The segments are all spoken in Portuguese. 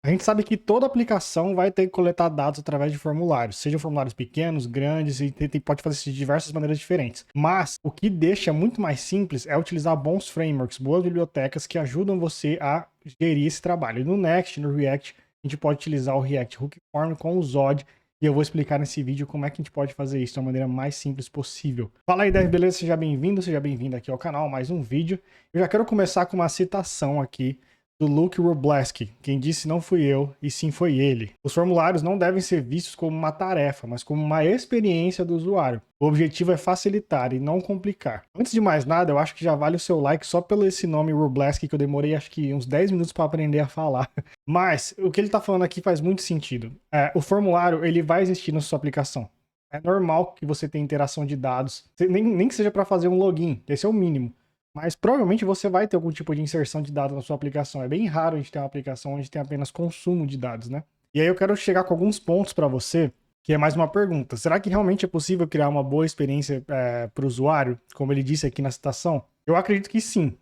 A gente sabe que toda aplicação vai ter que coletar dados através de formulários, sejam formulários pequenos, grandes, e pode fazer isso de diversas maneiras diferentes. Mas o que deixa muito mais simples é utilizar bons frameworks, boas bibliotecas que ajudam você a gerir esse trabalho. E no Next, no React, a gente pode utilizar o React Hook Form com o Zod, e eu vou explicar nesse vídeo como é que a gente pode fazer isso de uma maneira mais simples possível. Fala aí, Dev, beleza? Seja bem-vindo aqui ao canal, mais um vídeo. Eu já quero começar com uma citação aqui do Luke Wroblewski. Quem disse não fui eu, e sim foi ele. Os formulários não devem ser vistos como uma tarefa, mas como uma experiência do usuário. O objetivo é facilitar e não complicar. Antes de mais nada, eu acho que já vale o seu like só pelo esse nome Wroblewski, que eu demorei acho que uns 10 minutos para aprender a falar. Mas o que ele está falando aqui faz muito sentido. O formulário ele vai existir na sua aplicação. É normal que você tenha interação de dados, nem que seja para fazer um login, esse é o mínimo. Mas provavelmente você vai ter algum tipo de inserção de dados na sua aplicação. É bem raro a gente ter uma aplicação onde tem apenas consumo de dados, né? E aí eu quero chegar com alguns pontos para você, que é mais uma pergunta. Será que realmente é possível criar uma boa experiência para o usuário, como ele disse aqui na citação? Eu acredito que sim.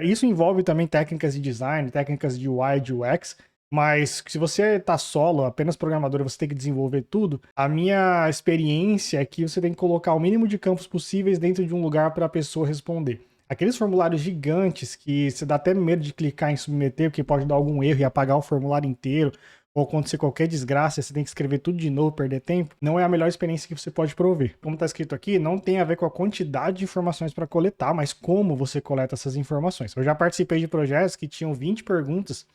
Isso envolve também técnicas de design, técnicas de UI, de UX, mas se você está solo, apenas programador, e você tem que desenvolver tudo, a minha experiência é que você tem que colocar o mínimo de campos possíveis dentro de um lugar para a pessoa responder. Aqueles formulários gigantes que você dá até medo de clicar em submeter, porque pode dar algum erro e apagar o formulário inteiro, ou acontecer qualquer desgraça, você tem que escrever tudo de novo, perder tempo, não é a melhor experiência que você pode prover. Como está escrito aqui, não tem a ver com a quantidade de informações para coletar, mas como você coleta essas informações. Eu já participei de projetos que tinham 20 perguntas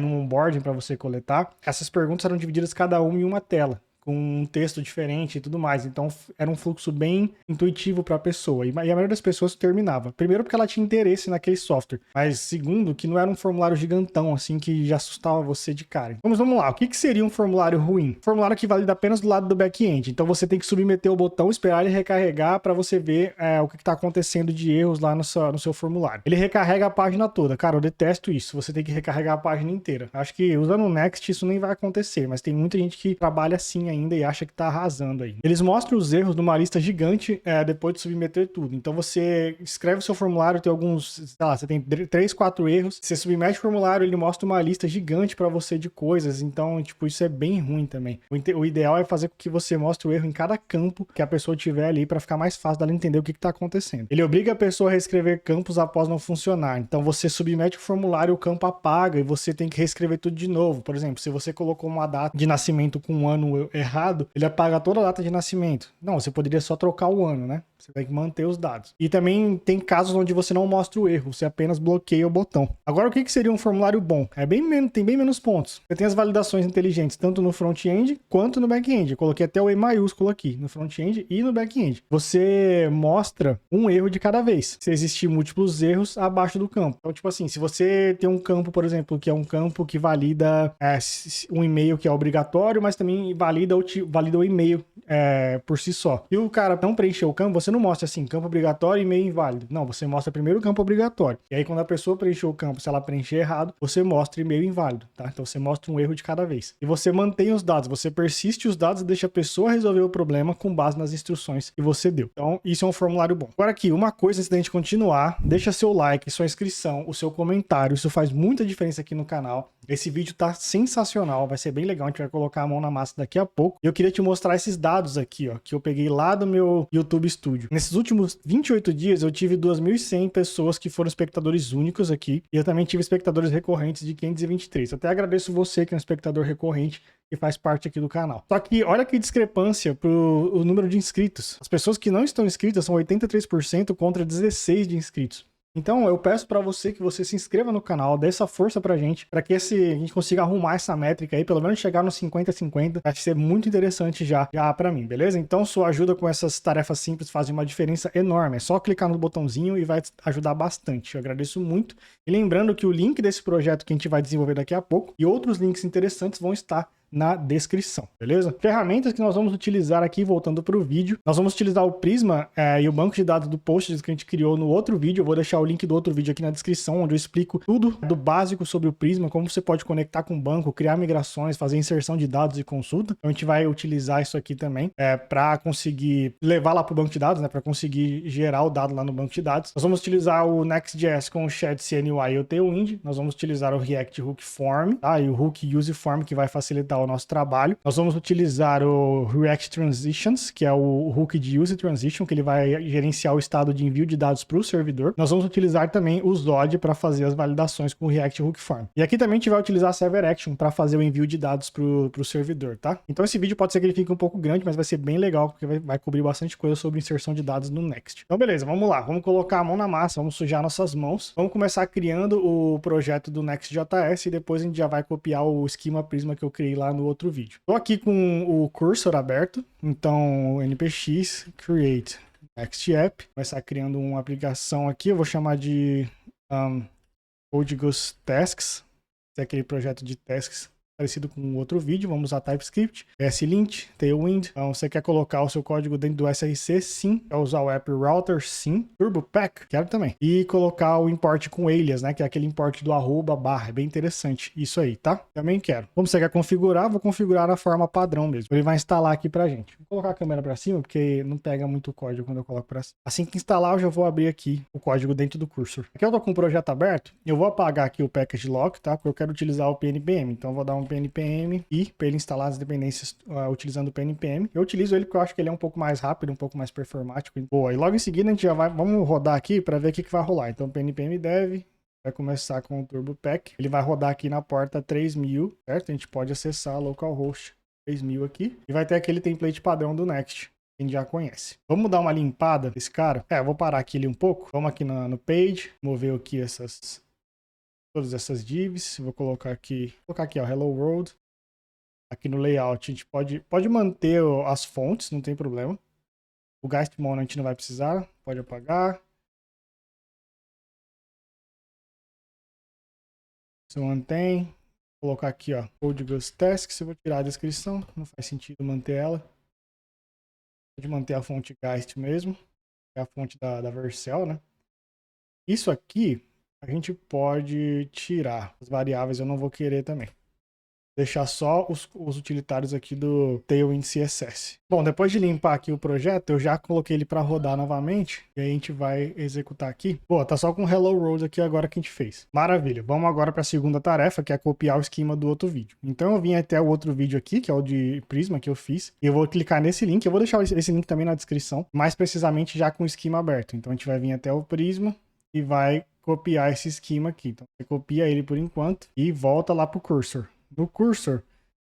no onboarding para você coletar. Essas perguntas eram divididas cada uma em uma tela, com um texto diferente e tudo mais. Então era um fluxo bem intuitivo para a pessoa. E a maioria das pessoas terminava. Primeiro porque ela tinha interesse naquele software. Mas segundo, que não era um formulário gigantão, assim, que já assustava você de cara. Vamos lá. O que seria um formulário ruim? Um formulário que valida apenas do lado do back-end. Então você tem que submeter o botão, esperar ele recarregar para você ver o que está acontecendo de erros lá no seu formulário. Ele recarrega a página toda. Cara, eu detesto isso. Você tem que recarregar a página inteira. Acho que usando o Next isso nem vai acontecer, mas tem muita gente que trabalha assim ainda e acha que tá arrasando aí. Eles mostram os erros numa lista gigante depois de submeter tudo. Então você escreve o seu formulário, tem alguns, sei lá, você tem 3, 4 erros, você submete o formulário, ele mostra uma lista gigante para você de coisas, então, tipo, isso é bem ruim também. O ideal é fazer com que você mostre o erro em cada campo que a pessoa tiver ali para ficar mais fácil dela entender o que tá acontecendo. Ele obriga a pessoa a reescrever campos após não funcionar. Então você submete o formulário, o campo apaga e você tem que reescrever tudo de novo. Por exemplo, se você colocou uma data de nascimento com um ano errado, ele apaga toda a data de nascimento. Não, você poderia só trocar o ano, né? Você tem que manter os dados. E também tem casos onde você não mostra o erro, você apenas bloqueia o botão. Agora, o que seria um formulário bom? Tem bem menos pontos. Você tem as validações inteligentes, tanto no front-end quanto no back-end. Eu coloquei até o E maiúsculo aqui, no front-end e no back-end. Você mostra um erro de cada vez. Se existir múltiplos erros abaixo do campo. Então, tipo assim, se você tem um campo, por exemplo, que é um campo que valida um e-mail que é obrigatório, mas também valida o e-mail por si só. Se o cara não preencheu o campo, você não mostra assim, campo obrigatório e e-mail inválido. Não, você mostra primeiro o campo obrigatório. E aí, quando a pessoa preencheu o campo, se ela preencher errado, você mostra e-mail inválido, tá? Então, você mostra um erro de cada vez. E você mantém os dados, você persiste os dados e deixa a pessoa resolver o problema com base nas instruções que você deu. Então, isso é um formulário bom. Agora aqui, uma coisa antes da gente continuar, deixa seu like, sua inscrição, o seu comentário. Isso faz muita diferença aqui no canal. Esse vídeo tá sensacional, vai ser bem legal, a gente vai colocar a mão na massa daqui a pouco. Eu queria te mostrar esses dados aqui, ó, que eu peguei lá do meu YouTube Studio. Nesses últimos 28 dias, eu tive 2.100 pessoas que foram espectadores únicos aqui, e eu também tive espectadores recorrentes de 523. Eu até agradeço você que é um espectador recorrente e faz parte aqui do canal. Só que olha que discrepância pro número de inscritos. As pessoas que não estão inscritas são 83% contra 16% de inscritos. Então eu peço para você que você se inscreva no canal, dê essa força pra gente, para que a gente consiga arrumar essa métrica aí, pelo menos chegar nos 50-50, vai ser muito interessante já para mim, beleza? Então sua ajuda com essas tarefas simples faz uma diferença enorme, é só clicar no botãozinho e vai ajudar bastante, eu agradeço muito. E lembrando que o link desse projeto que a gente vai desenvolver daqui a pouco e outros links interessantes vão estar na descrição, beleza? Ferramentas que nós vamos utilizar aqui, voltando para o vídeo, nós vamos utilizar o Prisma e o banco de dados do Postgres que a gente criou no outro vídeo. Eu vou deixar o link do outro vídeo aqui na descrição, onde eu explico tudo do básico sobre o Prisma, como você pode conectar com o banco, criar migrações, fazer inserção de dados e consulta. Então a gente vai utilizar isso aqui também para conseguir levar lá para o banco de dados, né, para conseguir gerar o dado lá no banco de dados. Nós vamos utilizar o Next.js com o Shed CNY e o Tailwind. Nós vamos utilizar o React Hook Form, tá? E o Hook Use Form, que vai facilitar o nosso trabalho. Nós vamos utilizar o React Transitions, que é o hook de Use Transition, que ele vai gerenciar o estado de envio de dados para o servidor. Nós vamos utilizar também o Zod para fazer as validações com o React Hook Form. E aqui também a gente vai utilizar a Server Action para fazer o envio de dados para o servidor, tá? Então esse vídeo pode ser que ele fique um pouco grande, mas vai ser bem legal, porque vai cobrir bastante coisa sobre inserção de dados no Next. Então beleza, vamos lá. Vamos colocar a mão na massa, vamos sujar nossas mãos. Vamos começar criando o projeto do Next.js e depois a gente já vai copiar o esquema Prisma que eu criei lá no outro vídeo. Estou aqui com o cursor aberto, então npx create next app, vai estar criando uma aplicação aqui, eu vou chamar de Postgres Tasks, esse é aquele projeto de tasks parecido com o outro vídeo. Vamos usar TypeScript, slint, Tailwind. Então, você quer colocar o seu código dentro do SRC? Sim. Quer usar o app router? Sim. TurboPack? Quero também. E colocar o import com alias, né? Que é aquele import do arroba barra. É bem interessante. Isso aí, tá? Também quero. Como você quer configurar? Vou configurar na forma padrão mesmo. Ele vai instalar aqui pra gente. Vou colocar a câmera pra cima, porque não pega muito o código quando eu coloco pra cima. Assim que instalar, eu já vou abrir aqui o código dentro do cursor. Aqui eu tô com o projeto aberto. Eu vou apagar aqui o package lock, tá? Porque eu quero utilizar o PNPM. Então, eu vou dar um PNPM e para ele instalar as dependências utilizando o PNPM. Eu utilizo ele porque eu acho que ele é um pouco mais rápido, um pouco mais performático. Boa, e logo em seguida a gente já vai, vamos rodar aqui para ver o que vai rolar. Então PNPM dev vai começar com o TurboPack. Ele vai rodar aqui na porta 3000, certo? A gente pode acessar localhost 3000 aqui e vai ter aquele template padrão do Next. A gente já conhece. Vamos dar uma limpada desse cara? Eu vou parar aqui um pouco. Vamos aqui no page, mover aqui todas essas divs. Vou colocar aqui, ó, Hello World. Aqui no layout a gente pode manter as fontes, não tem problema. O Geist Mono a gente não vai precisar, pode apagar. Você mantém. Vou colocar aqui, ó, Postgres Tasks. Eu vou tirar a descrição, não faz sentido manter ela. Pode manter a fonte Geist mesmo, que é a fonte da Vercel, né? Isso aqui a gente pode tirar. As variáveis eu não vou querer também. Deixar só os utilitários aqui do Tailwind CSS. Bom, depois de limpar aqui o projeto, eu já coloquei ele para rodar novamente. E aí a gente vai executar aqui. Pô, tá só com Hello World aqui agora que a gente fez. Maravilha. Vamos agora para a segunda tarefa, que é copiar o esquema do outro vídeo. Então eu vim até o outro vídeo aqui, que é o de Prisma que eu fiz. E eu vou clicar nesse link. Eu vou deixar esse link também na descrição. Mais precisamente já com o esquema aberto. Então a gente vai vir até o Prisma e vai copiar esse esquema aqui. Então você copia ele por enquanto e volta lá pro cursor. No cursor,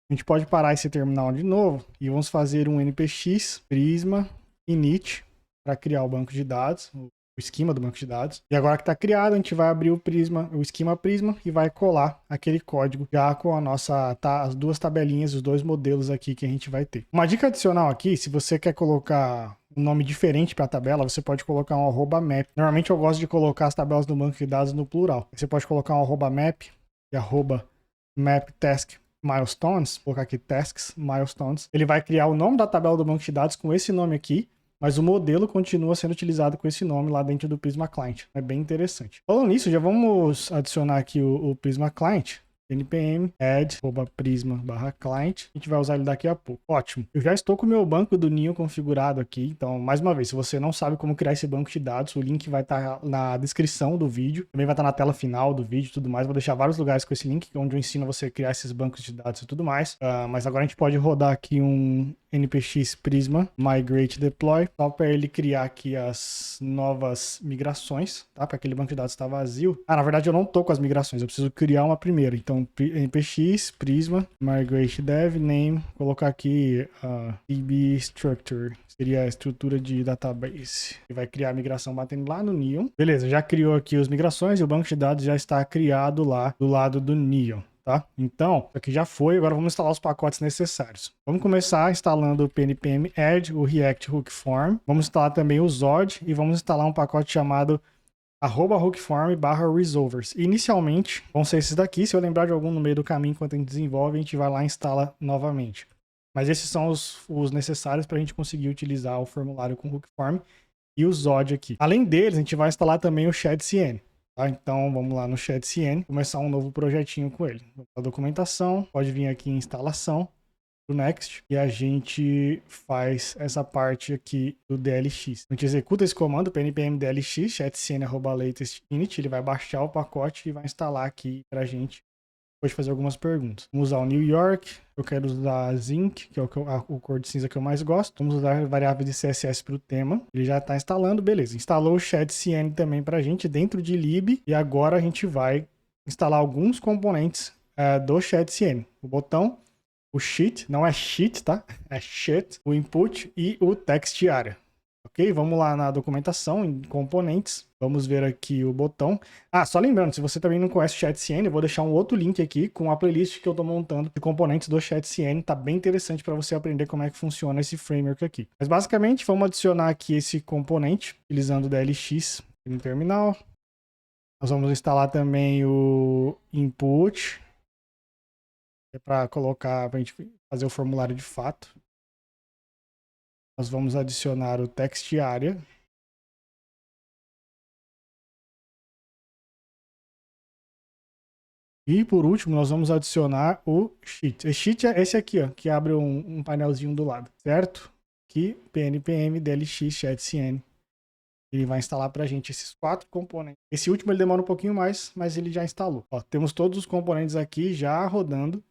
a gente pode parar esse terminal de novo e vamos fazer um npx prisma init para criar o banco de dados, o esquema do banco de dados. E agora que está criado, a gente vai abrir o esquema Prisma e vai colar aquele código já com as duas tabelinhas, os dois modelos aqui que a gente vai ter. Uma dica adicional aqui, se você quer colocar um nome diferente para a tabela, você pode colocar um @map. Normalmente eu gosto de colocar as tabelas do banco de dados no plural. Você pode colocar um @map e map task milestones, vou colocar aqui tasks milestones. Ele vai criar o nome da tabela do banco de dados com esse nome aqui, mas o modelo continua sendo utilizado com esse nome lá dentro do Prisma Client. É bem interessante. Falando nisso, já vamos adicionar aqui o Prisma Client. npm add @prisma/client. A gente vai usar ele daqui a pouco. Ótimo. Eu já estou com o meu banco do Neon configurado aqui. Então, mais uma vez, se você não sabe como criar esse banco de dados, o link vai estar na descrição do vídeo. Também vai estar na tela final do vídeo e tudo mais. Vou deixar vários lugares com esse link, onde eu ensino você a criar esses bancos de dados e tudo mais. Mas agora a gente pode rodar aqui um npx prisma migrate deploy, só para ele criar aqui as novas migrações, tá? Para aquele banco de dados estar vazio. Na verdade eu não tô com as migrações, eu preciso criar uma primeiro. Então npx prisma migrate dev name, colocar aqui db structure, seria a estrutura de database. E vai criar a migração batendo lá no Neon. Beleza, já criou aqui as migrações e o banco de dados já está criado lá do lado do Neon. Tá? Então, isso aqui já foi, agora vamos instalar os pacotes necessários. Vamos começar instalando o PNPM Add, o React Hook Form. Vamos instalar também o Zod e vamos instalar um pacote chamado @hookform/resolvers. Inicialmente, vão ser esses daqui. Se eu lembrar de algum no meio do caminho, enquanto a gente desenvolve, a gente vai lá e instala novamente. Mas esses são os necessários para a gente conseguir utilizar o formulário com Hookform e o Zod aqui. Além deles, a gente vai instalar também o ShadCN. Tá? Então, vamos lá no ShadCN, começar um novo projetinho com ele. A documentação, pode vir aqui em instalação, do Next, e a gente faz essa parte aqui do DLX. A gente executa esse comando, pnpm DLX, chatcn@latest_init, ele vai baixar o pacote e vai instalar aqui pra gente, depois de fazer algumas perguntas. Vamos usar o New York, eu quero usar Zinc, que é o cor de cinza que eu mais gosto. Vamos usar a variável de CSS para o tema. Ele já está instalando, beleza. Instalou o ShadCN também pra gente dentro de lib, e agora a gente vai instalar alguns componentes do ShadCN. O botão, o sheet, não é sheet, tá? É sheet, o input e o text area. Ok? Vamos lá na documentação, em componentes. Vamos ver aqui o botão. Ah, só lembrando, se você também não conhece o ShadCN, eu vou deixar um outro link aqui com a playlist que eu tô montando de componentes do ShadCN. Tá bem interessante para você aprender como é que funciona esse framework aqui. Mas basicamente, vamos adicionar aqui esse componente, utilizando o DLX no terminal. Nós vamos instalar também o input, para colocar, para a gente fazer o formulário de fato. Nós vamos adicionar o text area. E por último, nós vamos adicionar o sheet. O sheet é esse aqui, ó, que abre um painelzinho do lado, certo? Aqui, pnpm DLX ShadCN. Ele vai instalar para a gente esses 4 componentes. Esse último ele demora um pouquinho mais, mas ele já instalou. Ó, temos todos os componentes aqui já rodando.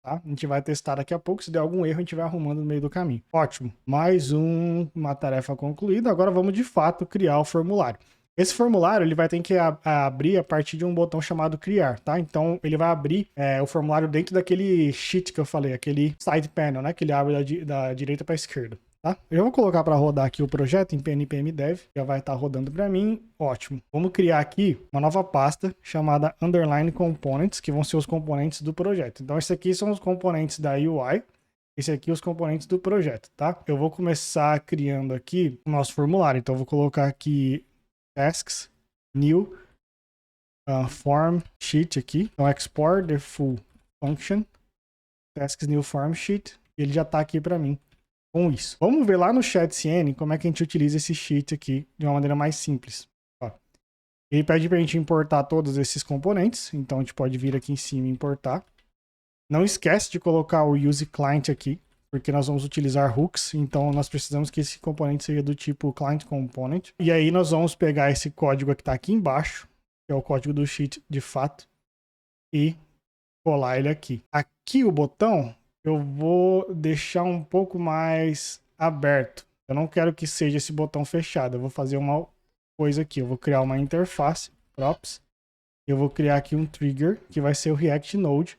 Tá? A gente vai testar daqui a pouco. Se der algum erro, a gente vai arrumando no meio do caminho. Ótimo. Mais uma tarefa concluída. Agora vamos, de fato, criar o formulário. Esse formulário ele vai ter que abrir a partir de um botão chamado criar, tá? Então, ele vai abrir o formulário dentro daquele sheet que eu falei, aquele side panel, né? Que ele abre da direita para a esquerda. Tá? Eu já vou colocar para rodar aqui o projeto em pnpm dev, já vai estar rodando para mim, ótimo. Vamos criar aqui uma nova pasta chamada underline components, que vão ser os componentes do projeto. Então, esse aqui são os componentes da UI, esse aqui os componentes do projeto, tá? Eu vou começar criando aqui o nosso formulário, então eu vou colocar aqui tasks, new, form sheet aqui, então export the full function, tasks new form sheet, e ele já está aqui para mim. Com isso. Vamos ver lá no ShadCN como é que a gente utiliza esse sheet aqui de uma maneira mais simples. Ó, ele pede para a gente importar todos esses componentes, então a gente pode vir aqui em cima e importar. Não esquece de colocar o use client aqui, porque nós vamos utilizar hooks, então nós precisamos que esse componente seja do tipo client component. E aí nós vamos pegar esse código que está aqui embaixo, que é o código do sheet de fato, e colar ele aqui. Aqui o botão eu vou deixar um pouco mais aberto. Eu não quero que seja esse botão fechado. Eu vou fazer uma coisa aqui. Eu vou criar uma interface, props. Eu vou criar aqui um trigger, que vai ser o React Node,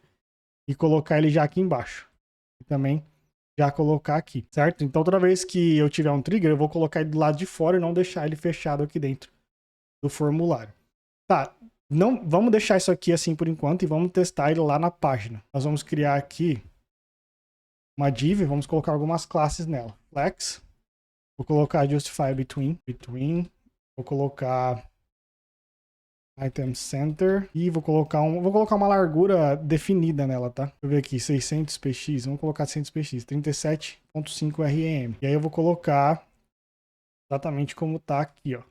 e colocar ele já aqui embaixo. E também já colocar aqui, certo? Então toda vez que eu tiver um trigger, eu vou colocar ele do lado de fora e não deixar ele fechado aqui dentro do formulário. Tá, não, vamos deixar isso aqui assim por enquanto e vamos testar ele lá na página. Nós vamos criar aqui uma div, vamos colocar algumas classes nela. Flex, vou colocar justify between, vou colocar item center e vou colocar uma largura definida nela, tá? Deixa eu ver aqui, 600 px, vamos colocar 600 px, 37.5 rem. E aí eu vou colocar exatamente como tá aqui, ó.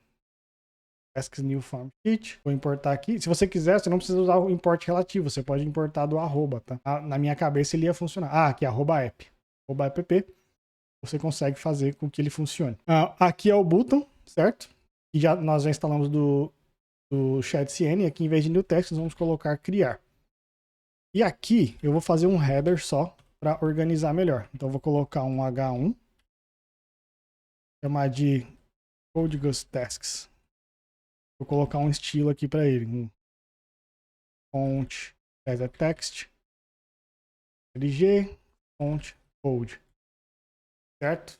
Tasks new form sheet. Vou importar aqui. Se você quiser, você não precisa usar o import relativo. Você pode importar do arroba, tá? Na minha cabeça ele ia funcionar. Ah, aqui, arroba app. Arroba app. Você consegue fazer com que ele funcione. Aqui é o button, certo? E nós já instalamos do ShadCN. Aqui, em vez de new text, nós vamos colocar criar. E aqui eu vou fazer um header só para organizar melhor. Então eu vou colocar um H1. Chamar de Codegus Tasks. Vou colocar um estilo aqui para ele. Um font as a text. LG. Font bold. Certo?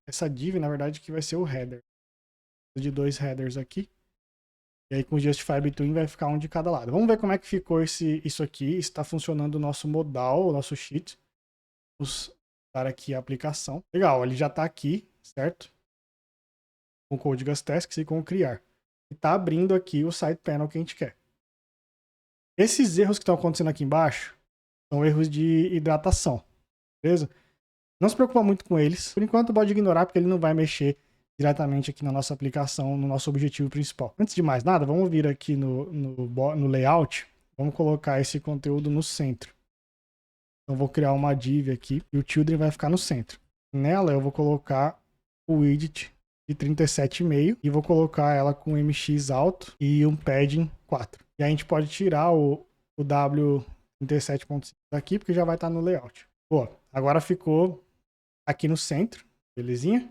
Essa div, na verdade, que vai ser o header. De 2 headers aqui. E aí com o Justify Between vai ficar um de cada lado. Vamos ver como é que ficou isso aqui. Está funcionando o nosso modal, o nosso sheet. Vamos dar aqui a aplicação. Legal, ele já está aqui, certo? Com o Codegus Tasks e com o criar. e tá abrindo aqui o side panel que a gente quer. Esses erros que estão acontecendo aqui embaixo são erros de hidratação, beleza? Não se preocupa muito com eles. Por enquanto pode ignorar, porque ele não vai mexer diretamente aqui na nossa aplicação, no nosso objetivo principal. Antes de mais nada, vamos vir aqui no layout. Vamos colocar esse conteúdo no centro. Então vou criar uma div aqui e o children vai ficar no centro. Nela eu vou colocar o widget de 37,5 e vou colocar ela com MX alto e um padding 4. E a gente pode tirar o W37.5 aqui, porque já vai estar no layout. Boa, agora ficou aqui no centro, belezinha?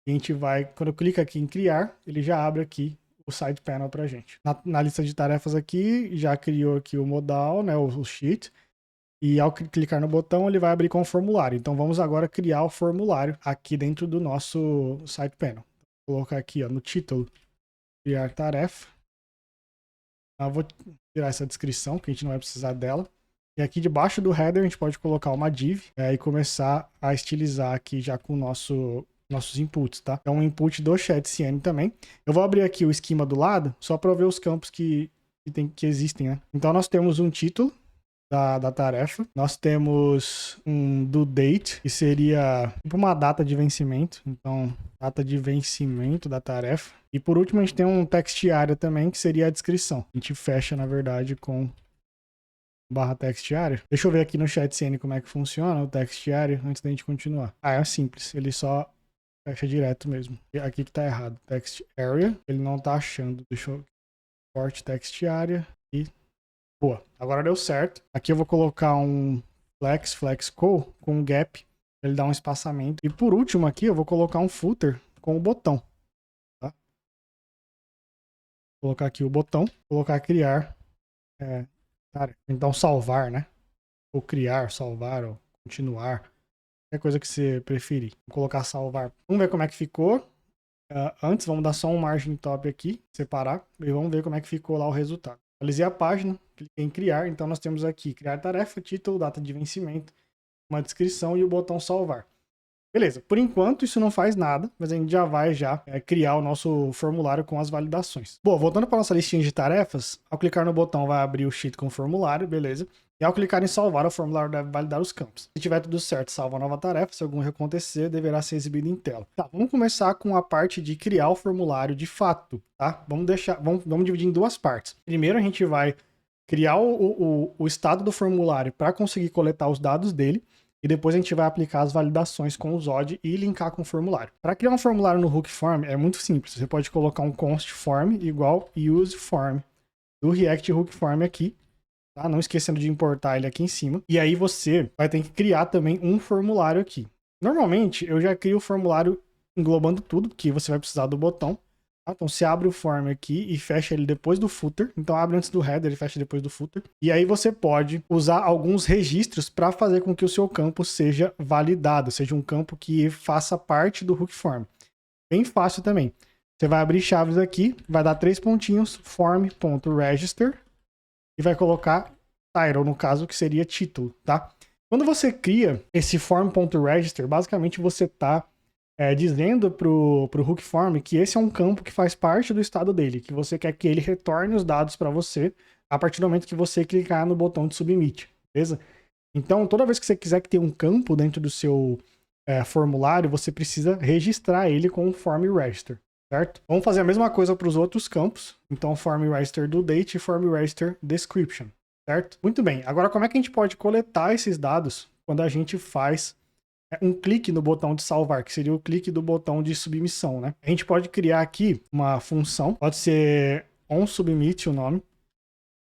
E a gente vai, quando eu clico aqui em criar, ele já abre aqui o side panel pra gente. Na lista de tarefas aqui, já criou aqui o modal, né, o sheet. E ao clicar no botão, ele vai abrir com o formulário. Então vamos agora criar o formulário aqui dentro do nosso side panel. Vou colocar aqui ó, no título, criar tarefa. Eu vou tirar essa descrição, que a gente não vai precisar dela. E aqui debaixo do header a gente pode colocar uma div e começar a estilizar aqui já com nossos inputs, tá? É um input do chat.cn também. Eu vou abrir aqui o esquema do lado, só para ver os campos que existem, né? Então nós temos um título da tarefa. Nós temos um due date, que seria tipo uma data de vencimento. Então, data de vencimento da tarefa. E por último, a gente tem um text area também, que seria a descrição. A gente fecha, na verdade, com /text area. Deixa eu ver aqui no chat.cn como é que funciona o text area antes da gente continuar. É simples. Ele só fecha direto mesmo. E aqui que tá errado. Text area. Ele não tá achando. Deixa eu... Import text area e... Boa, agora deu certo. Aqui eu vou colocar um flexco com um gap, ele dá um espaçamento. E por último aqui eu vou colocar um footer com o botão. Tá? Vou colocar aqui o botão, colocar criar, então salvar, né? Ou criar, salvar, ou continuar. Qualquer coisa que você preferir. Vou colocar salvar. Vamos ver como é que ficou. Antes, vamos dar só um margin top aqui, separar, e vamos ver como é que ficou lá o resultado. Atualizei a página, cliquei em criar, então nós temos aqui criar tarefa, título, data de vencimento, uma descrição e o botão salvar. Beleza, por enquanto isso não faz nada, mas a gente já vai criar o nosso formulário com as validações. Bom, voltando para nossa listinha de tarefas, ao clicar no botão vai abrir o sheet com o formulário, beleza? E ao clicar em salvar, o formulário deve validar os campos. Se tiver tudo certo, salva a nova tarefa. Se algum erro acontecer, deverá ser exibido em tela. Tá, vamos começar com a parte de criar o formulário de fato, tá? Vamos dividir em duas partes. Primeiro a gente vai criar o estado do formulário para conseguir coletar os dados dele. E depois a gente vai aplicar as validações com o Zod e linkar com o formulário. Para criar um formulário no Hook Form é muito simples. Você pode colocar um const form igual use form do React Hook Form aqui. Tá? Não esquecendo de importar ele aqui em cima. E aí você vai ter que criar também um formulário aqui. Normalmente, eu já crio o formulário englobando tudo, que você vai precisar do botão. Tá? Então, você abre o form aqui e fecha ele depois do footer. Então, abre antes do header e fecha depois do footer. E aí você pode usar alguns registros para fazer com que o seu campo seja validado, seja um campo que faça parte do Hook Form. Bem fácil também. Você vai abrir chaves aqui, vai dar 3 pontinhos, form.register. E vai colocar title, no caso, que seria título, tá? Quando você cria esse form.register, basicamente você está dizendo pro Hook Form que esse é um campo que faz parte do estado dele, que você quer que ele retorne os dados para você a partir do momento que você clicar no botão de submit, beleza? Então, toda vez que você quiser que tenha um campo dentro do seu formulário, você precisa registrar ele com o form register. Certo? Vamos fazer a mesma coisa para os outros campos. Então, form register do date e form register description. Certo? Muito bem. Agora, como é que a gente pode coletar esses dados quando a gente faz um clique no botão de salvar, que seria o clique do botão de submissão, né? A gente pode criar aqui uma função, pode ser onSubmit o nome,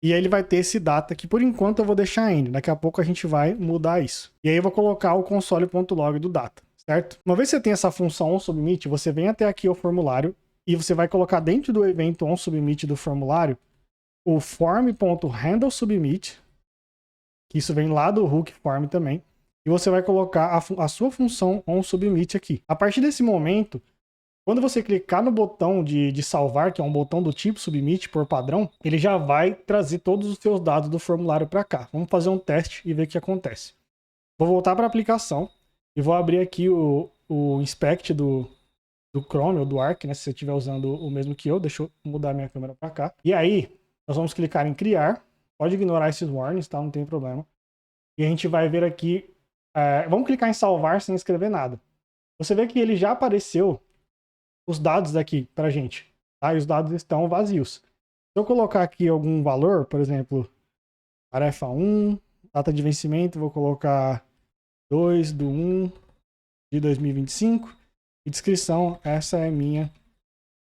e aí ele vai ter esse data que por enquanto eu vou deixar ainda. Daqui a pouco a gente vai mudar isso. E aí eu vou colocar o console.log do data. Certo? Uma vez que você tem essa função onSubmit, você vem até aqui ao formulário e você vai colocar dentro do evento onSubmit do formulário o form.handleSubmit, que isso vem lá do Hook Form também, e você vai colocar a sua função onSubmit aqui. A partir desse momento, quando você clicar no botão de salvar, que é um botão do tipo submit por padrão, ele já vai trazer todos os seus dados do formulário para cá. Vamos fazer um teste e ver o que acontece. Vou voltar para a aplicação. E vou abrir aqui o inspect do do Chrome ou do Arc, né? Se você estiver usando o mesmo que eu, deixa eu mudar minha câmera para cá. E aí, nós vamos clicar em criar. Pode ignorar esses warnings, tá? Não tem problema. E a gente vai ver aqui, vamos clicar em salvar sem escrever nada. Você vê que ele já apareceu os dados aqui pra gente, tá? E os dados estão vazios. Se eu colocar aqui algum valor, por exemplo, tarefa 1, data de vencimento, vou colocar 2/1 de 2025 e descrição, essa é minha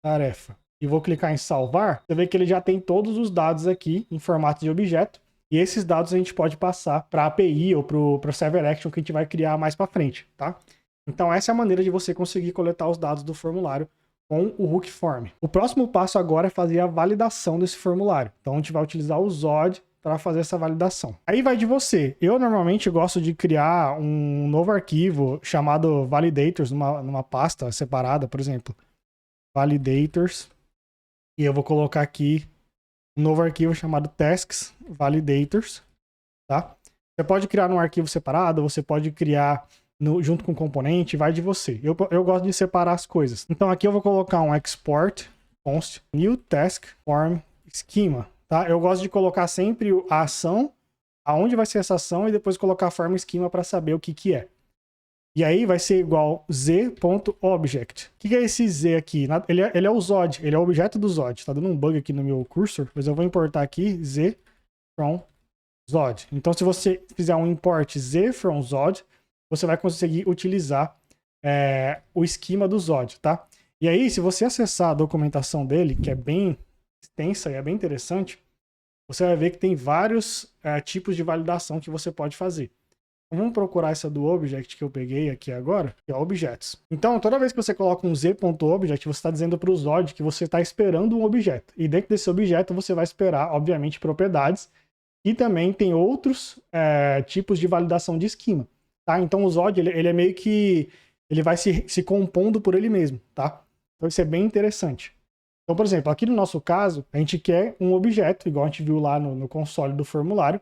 tarefa. E vou clicar em salvar, você vê que ele já tem todos os dados aqui em formato de objeto. E esses dados a gente pode passar para a API ou para o Server Action que a gente vai criar mais para frente, tá? Então essa é a maneira de você conseguir coletar os dados do formulário com o Hook Form. O próximo passo agora é fazer a validação desse formulário. Então a gente vai utilizar o Zod para fazer essa validação. Aí vai de você. Eu normalmente gosto de criar um novo arquivo chamado validators numa pasta separada, por exemplo, validators. E eu vou colocar aqui um novo arquivo chamado tasks validators, tá? Você pode criar num arquivo separado, você pode criar junto com o componente, vai de você. Eu gosto de separar as coisas. Então aqui eu vou colocar um export const new task form schema, tá? Eu gosto de colocar sempre a ação, aonde vai ser essa ação e depois colocar a forma schema para saber o que é. E aí vai ser igual z.object. O que é esse z aqui? Ele é o Zod, ele é o objeto do Zod. Tá dando um bug aqui no meu cursor, mas eu vou importar aqui z from Zod. Então se você fizer um import z from Zod, você vai conseguir utilizar o esquema do Zod, tá? E aí, se você acessar a documentação dele, que é bem extensa e é bem interessante, você vai ver que tem vários tipos de validação que você pode fazer. Vamos procurar essa do object que eu peguei aqui agora, que é objects. Então, toda vez que você coloca um z.object, você está dizendo para o Zod que você está esperando um objeto. E dentro desse objeto você vai esperar, obviamente, propriedades. E também tem outros tipos de validação de esquema. Tá? Então o Zod, ele é meio que... ele vai se compondo por ele mesmo, tá? Então isso é bem interessante. Então, por exemplo, aqui no nosso caso, a gente quer um objeto, igual a gente viu lá no console do formulário.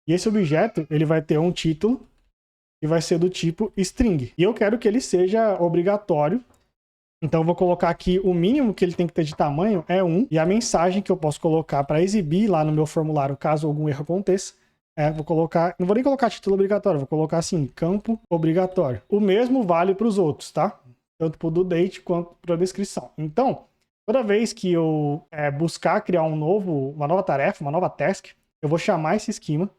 E esse objeto, ele vai ter um título que vai ser do tipo string. E eu quero que ele seja obrigatório. Então eu vou colocar aqui o mínimo que ele tem que ter de tamanho é 1. E a mensagem que eu posso colocar para exibir lá no meu formulário, caso algum erro aconteça, vou colocar, não vou nem colocar título obrigatório, vou colocar assim, campo obrigatório. O mesmo vale para os outros, tá? Tanto para o date quanto para a descrição. Então, toda vez que eu buscar criar uma nova tarefa, uma nova task, eu vou chamar esse esquema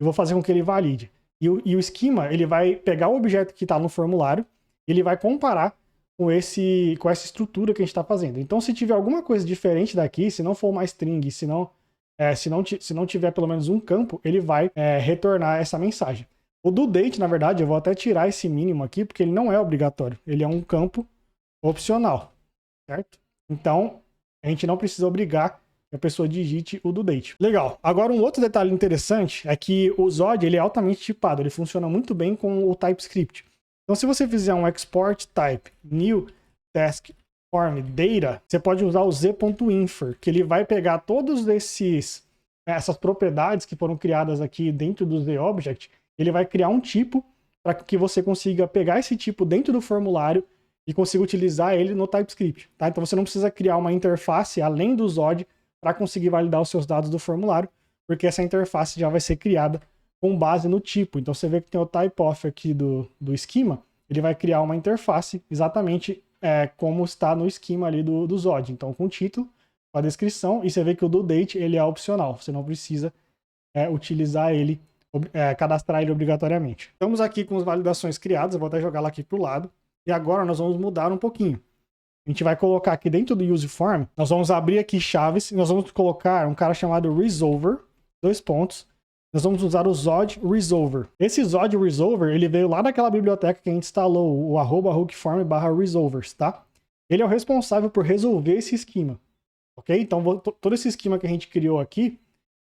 e vou fazer com que ele valide. E o esquema, ele vai pegar o objeto que está no formulário e ele vai comparar com essa estrutura que a gente está fazendo. Então, se tiver alguma coisa diferente daqui, se não for uma string, se não tiver pelo menos um campo, ele vai retornar essa mensagem. O do date, na verdade, eu vou até tirar esse mínimo aqui, porque ele não é obrigatório. Ele é um campo opcional, certo? Então, a gente não precisa obrigar que a pessoa digite o do date. Legal. Agora, um outro detalhe interessante é que o Zod, ele é altamente tipado. Ele funciona muito bem com o TypeScript. Então, se você fizer um export type new task form data, você pode usar o z.infer, que ele vai pegar todos essas propriedades que foram criadas aqui dentro do z-object, ele vai criar um tipo para que você consiga pegar esse tipo dentro do formulário e consiga utilizar ele no TypeScript, tá? Então você não precisa criar uma interface além do Zod para conseguir validar os seus dados do formulário, porque essa interface já vai ser criada com base no tipo. Então você vê que tem o typeof aqui do esquema, ele vai criar uma interface exatamente como está no esquema ali do Zod. Então com o título, com a descrição, e você vê que o do date ele é opcional, você não precisa utilizar ele, cadastrar ele obrigatoriamente. Estamos aqui com as validações criadas, eu vou até jogar lá aqui para o lado, e agora nós vamos mudar um pouquinho. A gente vai colocar aqui dentro do useform, nós vamos abrir aqui chaves, e nós vamos colocar um cara chamado resolver, 2 pontos, nós vamos usar o Zod Resolver. Esse Zod Resolver, ele veio lá daquela biblioteca que a gente instalou, o @hookform/resolvers, tá? Ele é o responsável por resolver esse esquema, ok? Então, todo esse esquema que a gente criou aqui,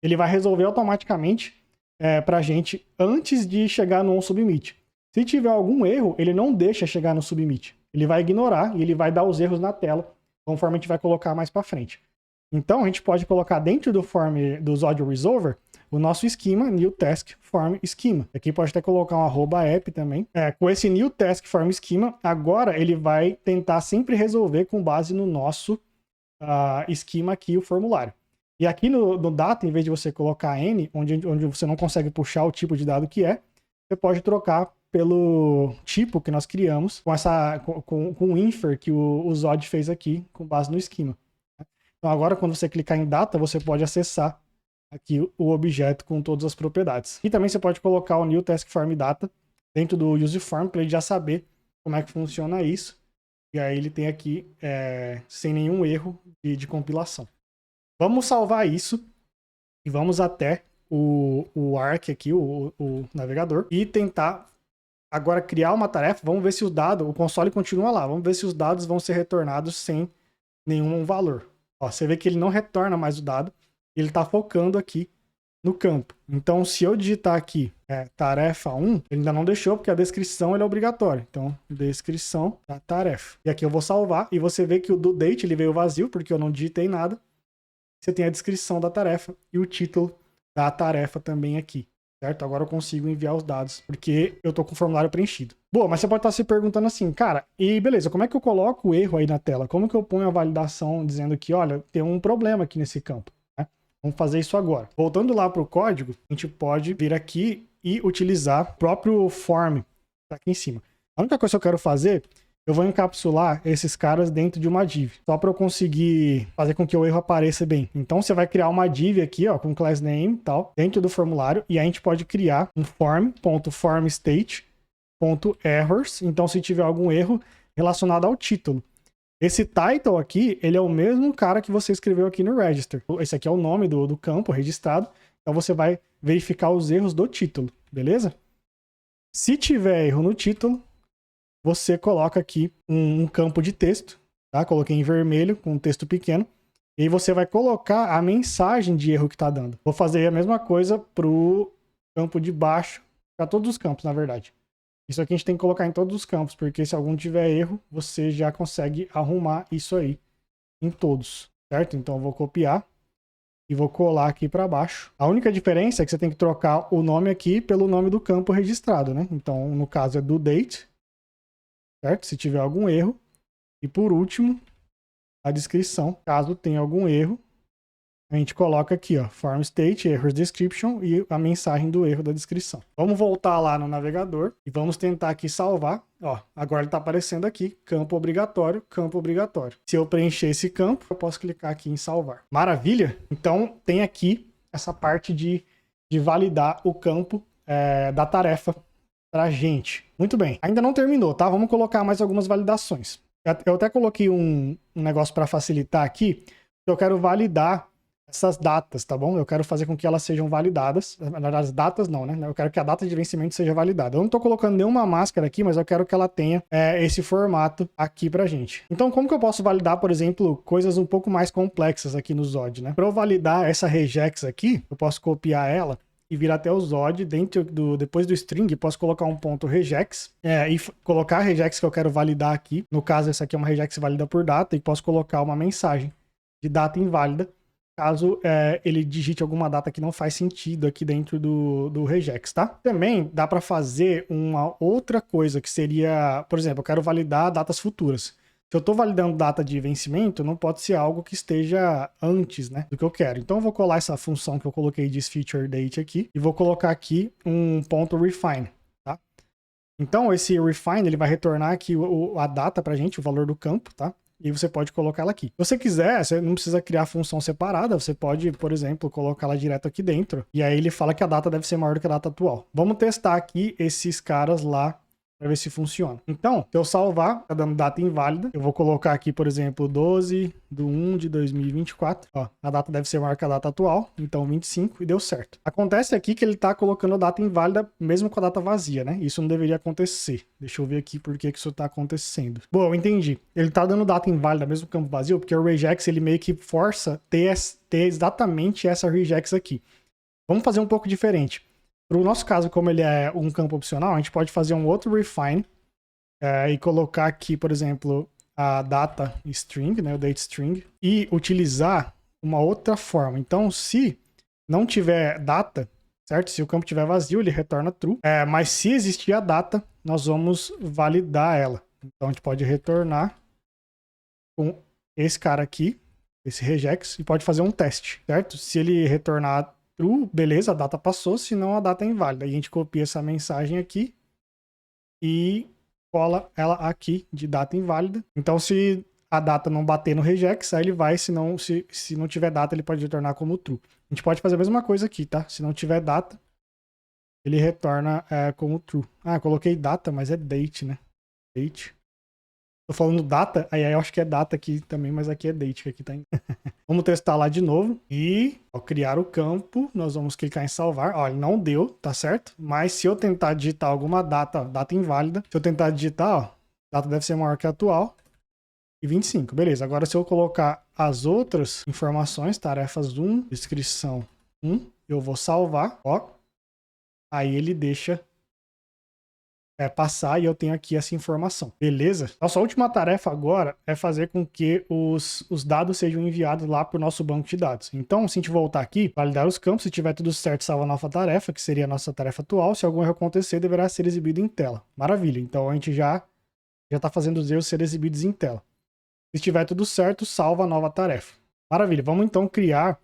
ele vai resolver automaticamente pra gente antes de chegar no onSubmit. Se tiver algum erro, ele não deixa chegar no submit. Ele vai ignorar e ele vai dar os erros na tela, conforme a gente vai colocar mais para frente. Então, a gente pode colocar dentro do form do Zod Resolver o nosso esquema, new task form schema. Aqui pode até colocar um @app também. Com esse new task form schema, agora ele vai tentar sempre resolver com base no nosso esquema aqui, o formulário. E aqui no data, em vez de você colocar N, onde você não consegue puxar o tipo de dado que é, você pode trocar pelo tipo que nós criamos com o infer que o Zod fez aqui, com base no esquema. Então agora, quando você clicar em data, você pode acessar aqui o objeto com todas as propriedades. E também você pode colocar o new task form data dentro do useform para ele já saber como é que funciona isso. E aí ele tem aqui sem nenhum erro de compilação. Vamos salvar isso e vamos até o Arc aqui, o navegador, e tentar agora criar uma tarefa. Vamos ver se o console continua lá. Vamos ver se os dados vão ser retornados sem nenhum valor. Ó, você vê que ele não retorna mais o dado. Ele está focando aqui no campo. Então, se eu digitar aqui tarefa 1, ele ainda não deixou, porque a descrição ele é obrigatória. Então, descrição da tarefa. E aqui eu vou salvar. E você vê que o do date ele veio vazio, porque eu não digitei nada. Você tem a descrição da tarefa e o título da tarefa também aqui, certo? Agora eu consigo enviar os dados, porque eu tô com o formulário preenchido. Boa, mas você pode estar se perguntando assim, cara, e beleza, como é que eu coloco o erro aí na tela? Como que eu ponho a validação dizendo que, olha, tem um problema aqui nesse campo, né? Vamos fazer isso agora. Voltando lá para o código, a gente pode vir aqui e utilizar o próprio form, tá aqui em cima. A única coisa que eu quero fazer, eu vou encapsular esses caras dentro de uma div, só para eu conseguir fazer com que o erro apareça bem. Então você vai criar uma div aqui, ó, com class name e tal, dentro do formulário, e a gente pode criar um form.formState.errors. Então se tiver algum erro relacionado ao título. Esse title aqui, ele é o mesmo cara que você escreveu aqui no register. Esse aqui é o nome do campo registrado. Então você vai verificar os erros do título, beleza? Se tiver erro no título, você coloca aqui um campo de texto, tá? Coloquei em vermelho com um texto pequeno. E aí você vai colocar a mensagem de erro que está dando. Vou fazer a mesma coisa para o campo de baixo, para todos os campos, na verdade. Isso aqui a gente tem que colocar em todos os campos, porque se algum tiver erro, você já consegue arrumar isso aí em todos, certo? Então eu vou copiar e vou colar aqui para baixo. A única diferença é que você tem que trocar o nome aqui pelo nome do campo registrado, né? Então, no caso é do date, certo? Se tiver algum erro. E por último, a descrição. Caso tenha algum erro, a gente coloca aqui, ó, form state, errors description e a mensagem do erro da descrição. Vamos voltar lá no navegador e vamos tentar aqui salvar. Ó, agora ele está aparecendo aqui, campo obrigatório, campo obrigatório. Se eu preencher esse campo, eu posso clicar aqui em salvar. Maravilha? Então tem aqui essa parte de validar o campo da tarefa pra gente. Muito bem, ainda não terminou, tá? Vamos colocar mais algumas validações. Eu até coloquei um negócio para facilitar aqui. Eu quero validar essas datas, tá bom? Eu quero fazer com que elas sejam validadas. Na verdade, as datas não, né? Eu quero que a data de vencimento seja validada. Eu não tô colocando nenhuma máscara aqui, mas eu quero que ela tenha esse formato aqui pra gente. Então, como que eu posso validar, por exemplo, coisas um pouco mais complexas aqui no Zod, né? Para eu validar essa regex aqui, eu posso copiar ela e vir até o Zod, depois do string, posso colocar um ponto regex, e colocar a regex que eu quero validar aqui. No caso, essa aqui é uma regex válida por data, e posso colocar uma mensagem de data inválida, caso ele digite alguma data que não faz sentido aqui dentro do regex, tá? Também dá para fazer uma outra coisa, que seria, por exemplo, eu quero validar datas futuras. Se eu estou validando data de vencimento, não pode ser algo que esteja antes, né, do que eu quero. Então eu vou colar essa função que eu coloquei de FeatureDate aqui e vou colocar aqui um ponto refine, tá? Então esse refine ele vai retornar aqui a data para a gente, o valor do campo, tá? E você pode colocar ela aqui. Se você quiser, você não precisa criar a função separada, você pode, por exemplo, colocar ela direto aqui dentro. E aí ele fala que a data deve ser maior do que a data atual. Vamos testar aqui esses caras lá para ver se funciona. Então, se eu salvar, tá dando data inválida. Eu vou colocar aqui, por exemplo, 12/1/2024. Ó, a data deve ser maior que a data atual, então 25, e deu certo. Acontece aqui que ele tá colocando a data inválida mesmo com a data vazia, né? Isso não deveria acontecer. Deixa eu ver aqui por que isso tá acontecendo. Bom, eu entendi. Ele tá dando data inválida mesmo com o campo vazio, porque o regex, ele meio que força ter exatamente essa regex aqui. Vamos fazer um pouco diferente. Para o nosso caso, como ele é um campo opcional, a gente pode fazer um outro refine e colocar aqui, por exemplo, a data string, né, o date string, e utilizar uma outra forma. Então, se não tiver data, certo? Se o campo estiver vazio, ele retorna true. Mas se existir a data, nós vamos validar ela. Então a gente pode retornar com esse cara aqui, esse regex, e pode fazer um teste, certo? Se ele retornar true, beleza, a data passou, senão a data é inválida. Aí a gente copia essa mensagem aqui e cola ela aqui de data inválida. Então se a data não bater no regex, aí ele vai, se não tiver data, ele pode retornar como true. A gente pode fazer a mesma coisa aqui, tá? Se não tiver data, ele retorna como true. Ah, coloquei data, mas é date, né? Date. Tô falando data, aí eu acho que é data aqui também, mas aqui é date que aqui tá. Vamos testar lá de novo. E ao criar o campo, nós vamos clicar em salvar. Ó, ele não deu, tá certo? Mas se eu tentar digitar alguma data, ó, data inválida, se eu tentar digitar, ó, data deve ser maior que a atual. E 25, beleza. Agora se eu colocar as outras informações, tarefas 1, descrição 1, eu vou salvar, ó. Aí ele deixa passar e eu tenho aqui essa informação. Beleza? Nossa última tarefa agora é fazer com que os dados sejam enviados lá para o nosso banco de dados. Então, se a gente voltar aqui, validar os campos, se tiver tudo certo, salva a nova tarefa, que seria a nossa tarefa atual. Se algum erro acontecer, deverá ser exibido em tela. Maravilha. Então, a gente já está fazendo os erros serem exibidos em tela. Se tiver tudo certo, salva a nova tarefa. Maravilha. Vamos então criar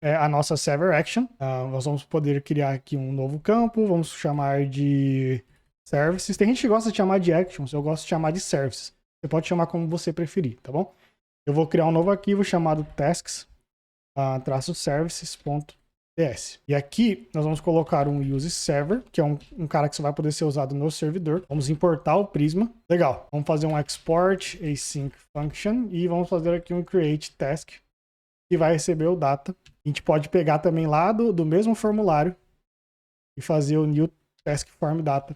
a nossa server action. Nós vamos poder criar aqui um novo campo. Vamos chamar de services. Tem gente que gosta de chamar de actions, eu gosto de chamar de services. Você pode chamar como você preferir, tá bom? Eu vou criar um novo arquivo chamado tasks-services.ts. E aqui nós vamos colocar um use server, que é um cara que só vai poder ser usado no servidor. Vamos importar o Prisma. Legal. Vamos fazer um export async function e vamos fazer aqui um create task que vai receber o data. A gente pode pegar também lá do mesmo formulário e fazer o new task form data.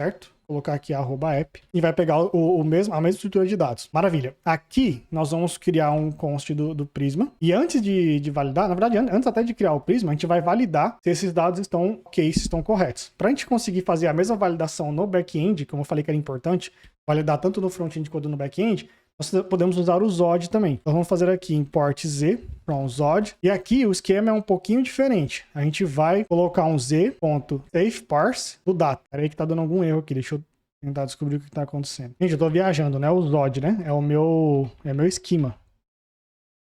Certo? Colocar aqui @app e vai pegar a mesma estrutura de dados. Maravilha. Aqui nós vamos criar um const do Prisma e antes de validar, na verdade, antes até de criar o Prisma, a gente vai validar se esses dados estão ok, se estão corretos. Para a gente conseguir fazer a mesma validação no back-end, como eu falei que era importante, validar tanto no front-end quanto no back-end, nós podemos usar o Zod também. Então vamos fazer aqui import z from Zod. E aqui o esquema é um pouquinho diferente. A gente vai colocar um z.safeparse do data. Peraí que tá dando algum erro aqui. Deixa eu tentar descobrir o que tá acontecendo. Gente, eu tô viajando, né? O Zod, né? É meu esquema.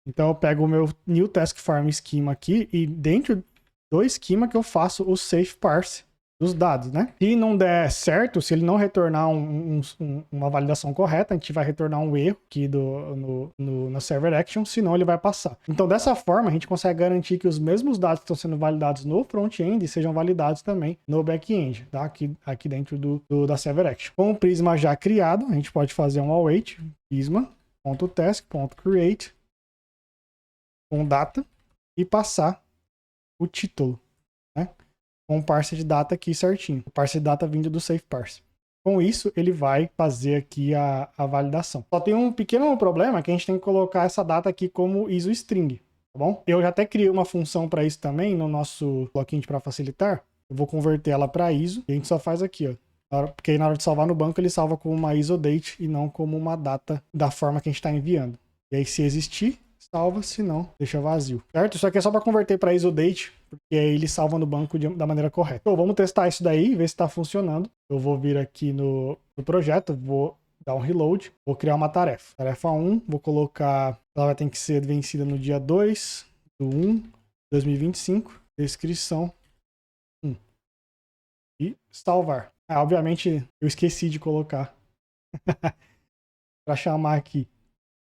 Então eu pego o meu new task form esquema aqui e dentro do esquema que eu faço o safeparse dos dados, né? Se não der certo, se ele não retornar uma validação correta, a gente vai retornar um erro aqui na server action, senão ele vai passar. Então, dessa forma, a gente consegue garantir que os mesmos dados que estão sendo validados no front-end sejam validados também no back-end, tá? Aqui dentro da server action. Com o Prisma já criado, a gente pode fazer um await, prisma.task.create com data e passar o título, né? Com o parse de data aqui certinho. O parse de data vindo do safeparse. Com isso, ele vai fazer aqui a validação. Só tem um pequeno problema que a gente tem que colocar essa data aqui como isostring, tá bom? Eu já até criei uma função para isso também no nosso bloquinho para facilitar. Eu vou converter ela para ISO e a gente só faz aqui, ó. Porque aí na hora de salvar no banco, ele salva como uma ISODate e não como uma data da forma que a gente está enviando. E aí, se existir, salva, se não, deixa vazio, certo? Isso aqui é só para converter para ISODate, porque aí ele salva no banco da maneira correta. Então, vamos testar isso daí, ver se está funcionando. Eu vou vir aqui no projeto, vou dar um reload, vou criar uma tarefa. Tarefa 1, vou colocar, ela vai ter que ser vencida no dia 2/1/2025, descrição 1. E salvar. Obviamente, eu esqueci de colocar para chamar aqui.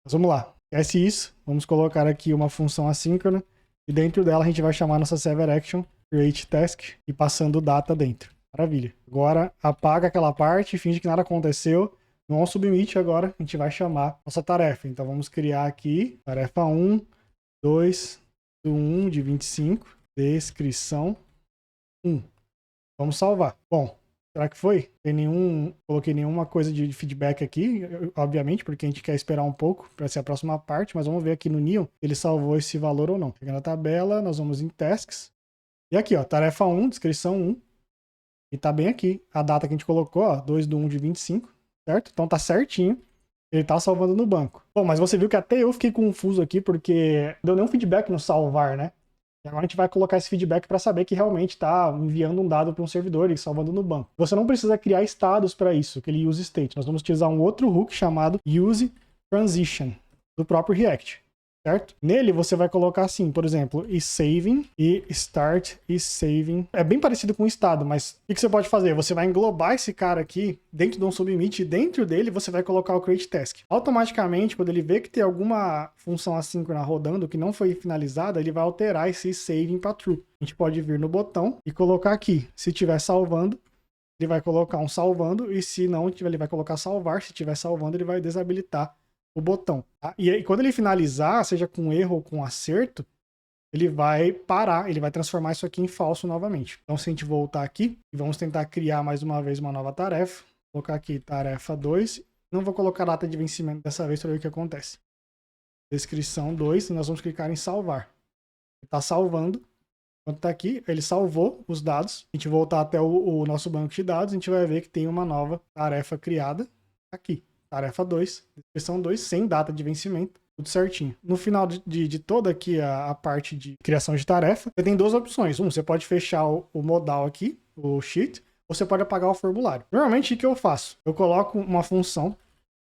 Mas vamos lá. Esquece isso. Vamos colocar aqui uma função assíncrona. E dentro dela a gente vai chamar nossa server action, create task, e passando data dentro. Maravilha. Agora apaga aquela parte, finge que nada aconteceu. No onSubmit agora a gente vai chamar nossa tarefa. Então vamos criar aqui tarefa 1/2/1 de 25, descrição 1. Vamos salvar. Bom, será que foi? Coloquei nenhuma coisa de feedback aqui, obviamente, porque a gente quer esperar um pouco para ser a próxima parte, mas vamos ver aqui no Neon ele salvou esse valor ou não. Pegando a tabela, nós vamos em Tasks. E aqui, ó, tarefa 1, descrição 1. E tá bem aqui. A data que a gente colocou, ó, 2/1 de 25, certo? Então tá certinho. Ele tá salvando no banco. Bom, mas você viu que até eu fiquei confuso aqui, porque não deu nenhum feedback no salvar, né? E agora a gente vai colocar esse feedback para saber que realmente está enviando um dado para um servidor e salvando no banco. Você não precisa criar estados para isso, aquele use state. Nós vamos utilizar um outro hook chamado use transition do próprio React. Certo? Nele você vai colocar assim, por exemplo, is saving e start is saving. É bem parecido com o estado, mas o que você pode fazer? Você vai englobar esse cara aqui dentro de um submit e dentro dele você vai colocar o create task. Automaticamente, quando ele vê que tem alguma função assíncrona rodando que não foi finalizada, ele vai alterar esse saving para true. A gente pode vir no botão e colocar aqui. Se estiver salvando, ele vai colocar um salvando e se não tiver, ele vai colocar salvar. Se estiver salvando, ele vai desabilitar o botão. Tá? E aí, quando ele finalizar, seja com erro ou com acerto, ele vai parar, ele vai transformar isso aqui em falso novamente. Então, se a gente voltar aqui e vamos tentar criar mais uma vez uma nova tarefa, vou colocar aqui tarefa 2, não vou colocar a data de vencimento dessa vez para ver o que acontece. Descrição 2, e nós vamos clicar em salvar. Ele está salvando. Quando está aqui, ele salvou os dados. Se a gente voltar até o nosso banco de dados, a gente vai ver que tem uma nova tarefa criada aqui. Tarefa 2, descrição 2, sem data de vencimento, tudo certinho. No final de toda aqui a parte de criação de tarefa, você tem duas opções. Você pode fechar o modal aqui, o sheet, ou você pode apagar o formulário. Normalmente, o que eu faço? Eu coloco uma função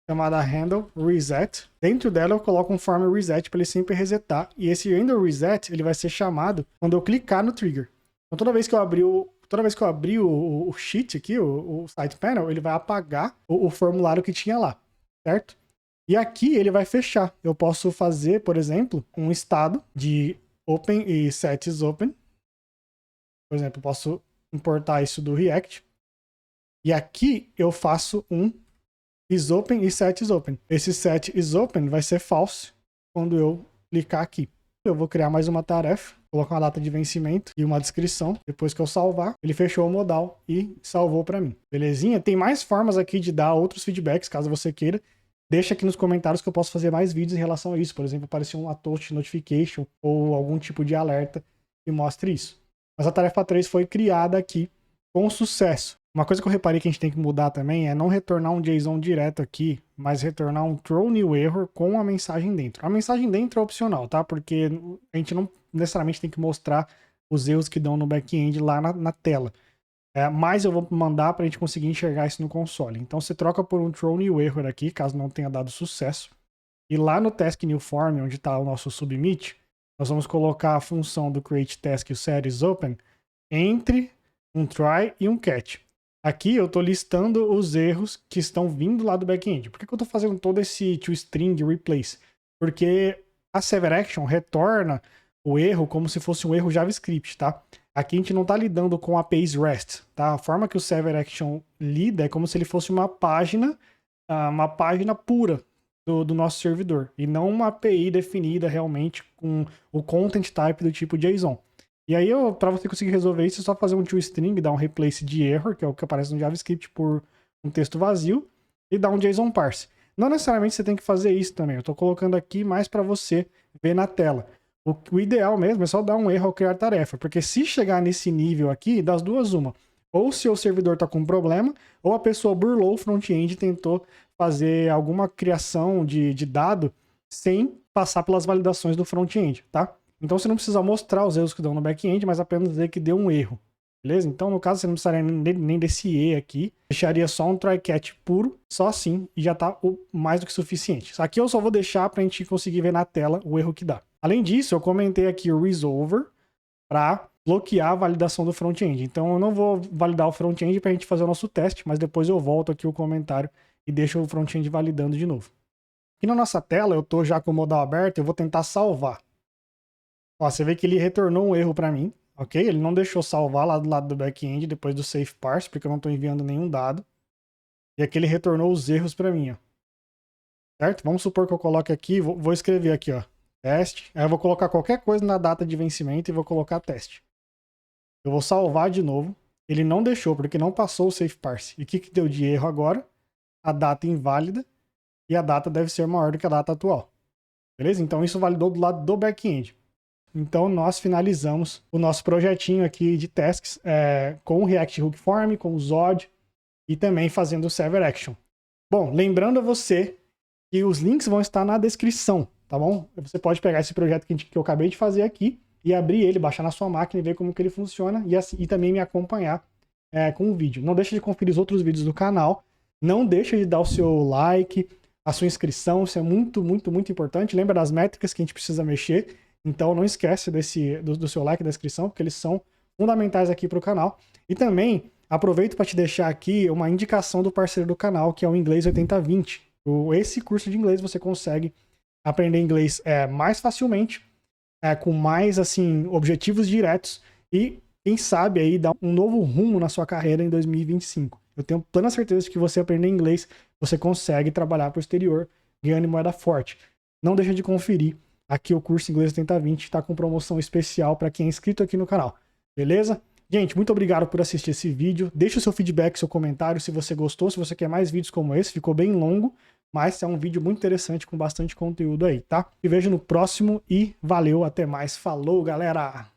chamada handle reset. Dentro dela, eu coloco um form reset para ele sempre resetar. E esse handle reset, ele vai ser chamado quando eu clicar no trigger. Então, toda vez que eu abrir o sheet aqui, o site panel, ele vai apagar o formulário que tinha lá, certo? E aqui ele vai fechar. Eu posso fazer, por exemplo, um estado de open e set is open. Por exemplo, eu posso importar isso do React. E aqui eu faço um is open e set is open. Esse set is open vai ser false quando eu clicar aqui. Eu vou criar mais uma tarefa, colocar uma data de vencimento e uma descrição. Depois que eu salvar, ele fechou o modal e salvou para mim. Belezinha? Tem mais formas aqui de dar outros feedbacks, caso você queira. Deixa aqui nos comentários que eu posso fazer mais vídeos em relação a isso. Por exemplo, aparecer uma toast notification ou algum tipo de alerta que mostre isso. Mas a tarefa 3 foi criada aqui com sucesso. Uma coisa que eu reparei que a gente tem que mudar também é não retornar um JSON direto aqui, mas retornar um throw new error com a mensagem dentro. A mensagem dentro é opcional, tá? Porque a gente não necessariamente tem que mostrar os erros que dão no back-end lá na tela. Mas eu vou mandar para a gente conseguir enxergar isso no console. Então você troca por um throw new error aqui, caso não tenha dado sucesso. E lá no task new form, onde está o nosso submit, nós vamos colocar a função do create task e o set is open entre um try e um catch. Aqui eu estou listando os erros que estão vindo lá do back-end. Por que eu estou fazendo todo esse toString replace? Porque a ServerAction retorna o erro como se fosse um erro JavaScript, tá? Aqui a gente não está lidando com APIs REST, tá? A forma que o ServerAction lida é como se ele fosse uma página pura do nosso servidor e não uma API definida realmente com o content type do tipo JSON. E aí, para você conseguir resolver isso, é só fazer um toString, dar um replace de error, que é o que aparece no JavaScript, por um texto vazio, e dar um JSON parse. Não necessariamente você tem que fazer isso também. Eu estou colocando aqui mais para você ver na tela. O ideal mesmo é só dar um erro ao criar tarefa, porque se chegar nesse nível aqui, das duas uma. Ou se o servidor está com problema, ou a pessoa burlou o front-end e tentou fazer alguma criação de dado sem passar pelas validações do front-end, tá? Então você não precisa mostrar os erros que dão no back-end, mas apenas dizer que deu um erro, beleza? Então no caso você não precisaria nem desse E aqui, deixaria só um try-catch puro, só assim, e já tá mais do que suficiente. Aqui eu só vou deixar para a gente conseguir ver na tela o erro que dá. Além disso, eu comentei aqui o resolver para bloquear a validação do front-end. Então eu não vou validar o front-end para a gente fazer o nosso teste, mas depois eu volto aqui o comentário e deixo o front-end validando de novo. Aqui na nossa tela, eu estou já com o modal aberto, eu vou tentar salvar. Ó, você vê que ele retornou um erro para mim, ok? Ele não deixou salvar lá do lado do back-end depois do safe parse, porque eu não estou enviando nenhum dado. E aqui ele retornou os erros para mim, ó. Certo? Vamos supor que eu coloque aqui, vou escrever aqui, ó, teste. Aí eu vou colocar qualquer coisa na data de vencimento e vou colocar teste. Eu vou salvar de novo. Ele não deixou, porque não passou o safe parse. E o que deu de erro agora? A data inválida. E a data deve ser maior do que a data atual. Beleza? Então isso validou do lado do back-end. Então nós finalizamos o nosso projetinho aqui de tasks com o React Hook Form, com o Zod e também fazendo o ServerAction. Bom, lembrando a você que os links vão estar na descrição, tá bom? Você pode pegar esse projeto que eu acabei de fazer aqui e abrir ele, baixar na sua máquina e ver como que ele funciona e também me acompanhar com o vídeo. Não deixa de conferir os outros vídeos do canal, não deixa de dar o seu like, a sua inscrição, isso é muito, muito, muito importante. Lembra das métricas que a gente precisa mexer, então não esquece do seu like e da inscrição, porque eles são fundamentais aqui para o canal. E também aproveito para te deixar aqui uma indicação do parceiro do canal, que é o Inglês 8020. Esse curso de inglês você consegue aprender inglês mais facilmente, com mais assim objetivos diretos e quem sabe aí dar um novo rumo na sua carreira em 2025. Eu tenho plena certeza de que você aprender inglês, você consegue trabalhar para o exterior ganhando moeda forte. Não deixa de conferir aqui o curso Inglês 8020, está com promoção especial para quem é inscrito aqui no canal. Beleza? Gente, muito obrigado por assistir esse vídeo. Deixa o seu feedback, seu comentário, se você gostou, se você quer mais vídeos como esse. Ficou bem longo, mas é um vídeo muito interessante com bastante conteúdo aí, tá? Te vejo no próximo e valeu, até mais. Falou, galera!